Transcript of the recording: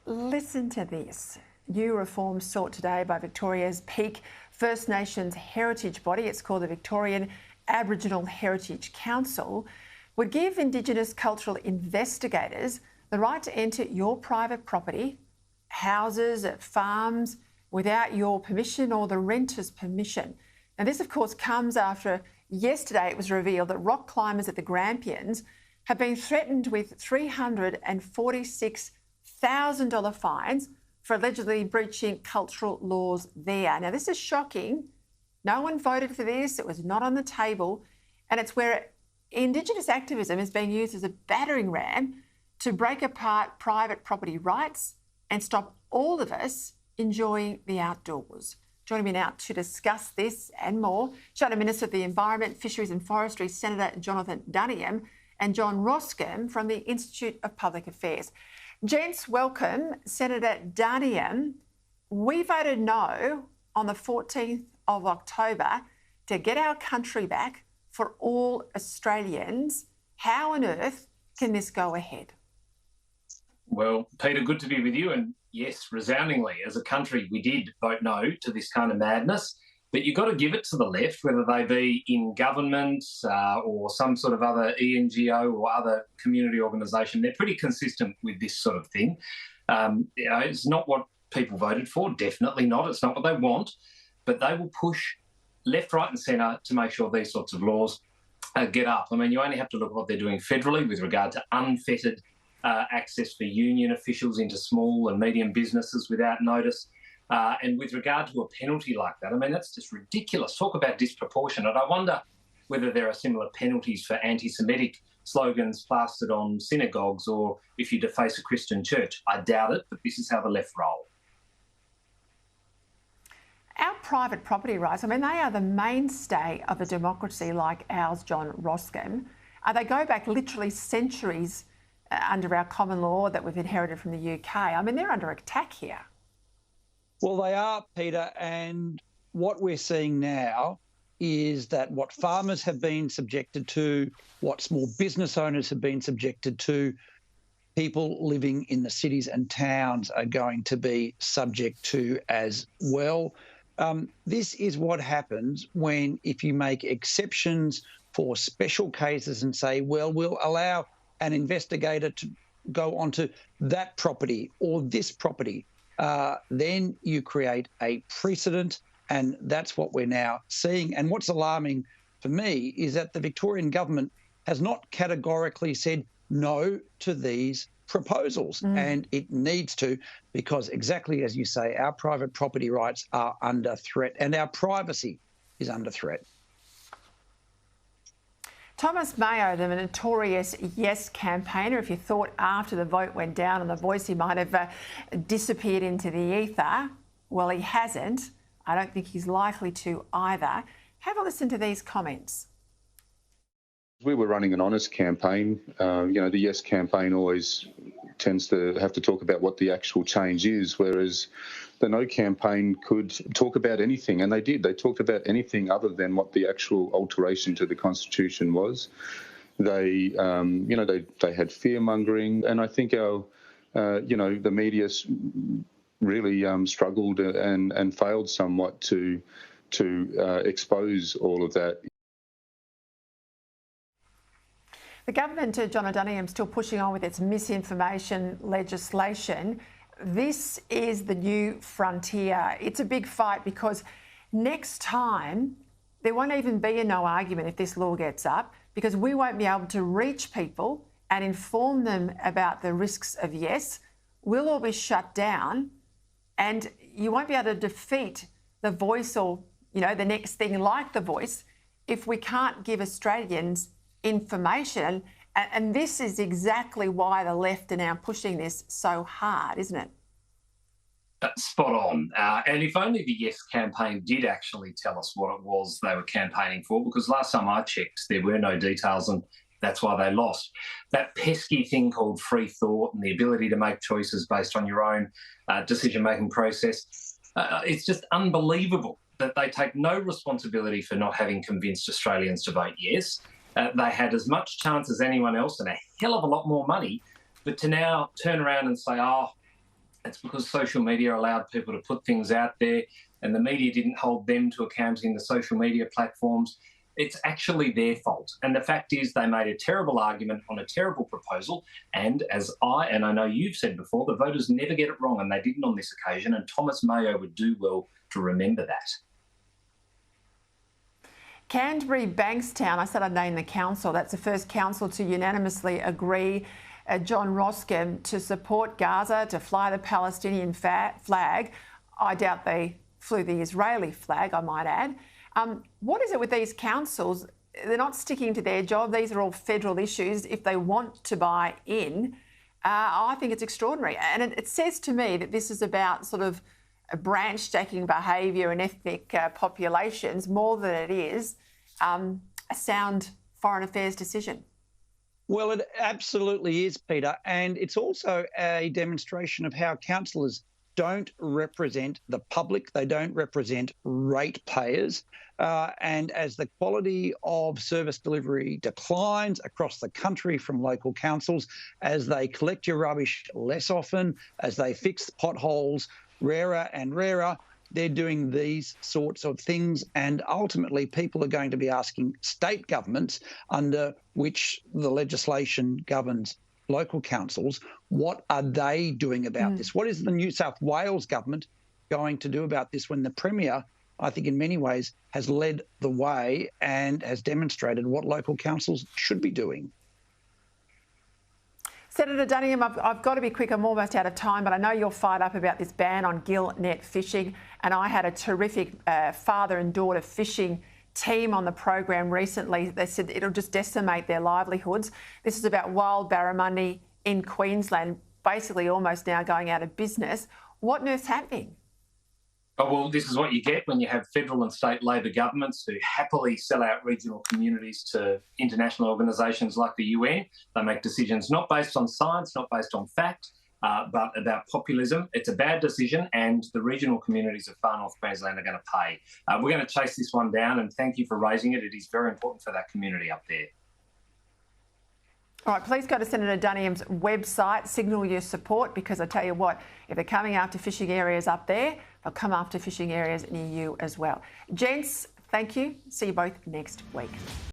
Listen to this. New reforms sought today by Victoria's peak First Nations heritage body, it's called the Victorian Aboriginal Heritage Council, would give Indigenous cultural investigators the right to enter your private property, houses, farms, without your permission or the renter's permission. Now, this, of course, comes after yesterday it was revealed that rock climbers at the Grampians have been threatened with $346,000 fines for allegedly breaching cultural laws there. Now, this is shocking. No one voted for this. It was not on the table. And it's where Indigenous activism is being used as a battering ram to break apart private property rights and stop all of us enjoying the outdoors. Joining me now to discuss this and more, Shadow Minister of the Environment, Fisheries and Forestry, Senator Jonathan Duniam, and John Roscombe from the Institute of Public Affairs. Gents, welcome. Senator Duniam, we voted no on the 14th of October to get our country back for all Australians. How on earth can this go ahead? Well, Peter, good to be with you. And yes, resoundingly, as a country, we did vote no to this kind of madness. But you've got to give it to the left, whether they be in government or some sort of other ENGO or other community organisation. They're pretty consistent with this sort of thing. It's not what people voted for, definitely not. It's not what they want. But they will push left, right and centre to make sure these sorts of laws get up. I mean, you only have to look at what they're doing federally with regard to unfettered access for union officials into small and medium businesses without notice. And with regard to a penalty like that, I mean, that's just ridiculous. Talk about disproportionate. I wonder whether there are similar penalties for anti-Semitic slogans plastered on synagogues or if you deface a Christian church. I doubt it, but this is how the left roll. Our private property rights, I mean, they are the mainstay of a democracy like ours, John Roscombe. They go back literally centuries under our common law that we've inherited from the UK. I mean, they're under attack here. Well, they are, Peter, and what we're seeing now is that what farmers have been subjected to, what small business owners have been subjected to, people living in the cities and towns are going to be subject to as well. This is what happens when, if you make exceptions for special cases and say, well, we'll allow an investigator to go onto that property or this property, then you create a precedent, and that's what we're now seeing. And what's alarming for me is that the Victorian government has not categorically said no to these proposals, and it needs to, because exactly as you say, our private property rights are under threat and our privacy is under threat. Thomas Mayo, the notorious Yes campaigner, if you thought after the vote went down on The Voice he might have disappeared into the ether, well, he hasn't. I don't think he's likely to either. Have a listen to these comments. We were running an honest campaign. The Yes campaign always tends to have to talk about what the actual change is, whereas the No campaign could talk about anything, and they did. They talked about anything other than what the actual alteration to the Constitution was. They had fear-mongering, and I think the media really struggled and failed somewhat to expose all of that. The government, John Duniam, still pushing on with its misinformation legislation. This is the new frontier. It's a big fight because next time there won't even be a no argument if this law gets up, because we won't be able to reach people and inform them about the risks of yes. We'll all be shut down, and you won't be able to defeat The Voice or, the next thing like The Voice if we can't give Australians information. And this is exactly why the left are now pushing this so hard, isn't it? Spot on. And if only the Yes campaign did actually tell us what it was they were campaigning for, because last time I checked, there were no details, and that's why they lost. That pesky thing called free thought and the ability to make choices based on your own decision-making process, it's just unbelievable that they take no responsibility for not having convinced Australians to vote yes. They had as much chance as anyone else and a hell of a lot more money, but to now turn around and say, It's because social media allowed people to put things out there and the media didn't hold them to account in the social media platforms. It's actually their fault. And the fact is they made a terrible argument on a terrible proposal. And as I know you've said before, the voters never get it wrong, and they didn't on this occasion. And Thomas Mayo would do well to remember that. Canterbury Bankstown, I said I'd name the council. That's the first council to unanimously agree, John Roskin, to support Gaza, to fly the Palestinian flag. I doubt they flew the Israeli flag, I might add. What is it with these councils? They're not sticking to their job. These are all federal issues. If they want to buy in, I think it's extraordinary. And it says to me that this is about sort of a branch stacking behaviour and ethnic populations more than it is a sound foreign affairs decision. Well, it absolutely is, Peter. And it's also a demonstration of how councillors don't represent the public. They don't represent ratepayers. And as the quality of service delivery declines across the country from local councils, as they collect your rubbish less often, as they fix potholes rarer and rarer, they're doing these sorts of things. And ultimately, people are going to be asking state governments, under which the legislation governs local councils, what are they doing about this? What is the New South Wales government going to do about this when the Premier, I think in many ways, has led the way and has demonstrated what local councils should be doing? Senator Duniam, I've got to be quick. I'm almost out of time, but I know you're fired up about this ban on gill net fishing. And I had a terrific father and daughter fishing team on the program recently. They said it'll just decimate their livelihoods. This is about wild barramundi in Queensland, basically almost now going out of business. What on earth's happening? Oh, well, this is what you get when you have federal and state Labor governments who happily sell out regional communities to international organisations like the UN. They make decisions not based on science, not based on fact, but about populism. It's a bad decision, and the regional communities of Far North Queensland are going to pay. We're going to chase this one down, and thank you for raising it. It is very important for that community up there. All right, please go to Senator Duniam's website, signal your support, because I tell you what, if they're coming after fishing areas up there, they'll come after fishing areas near you as well. Gents, thank you. See you both next week.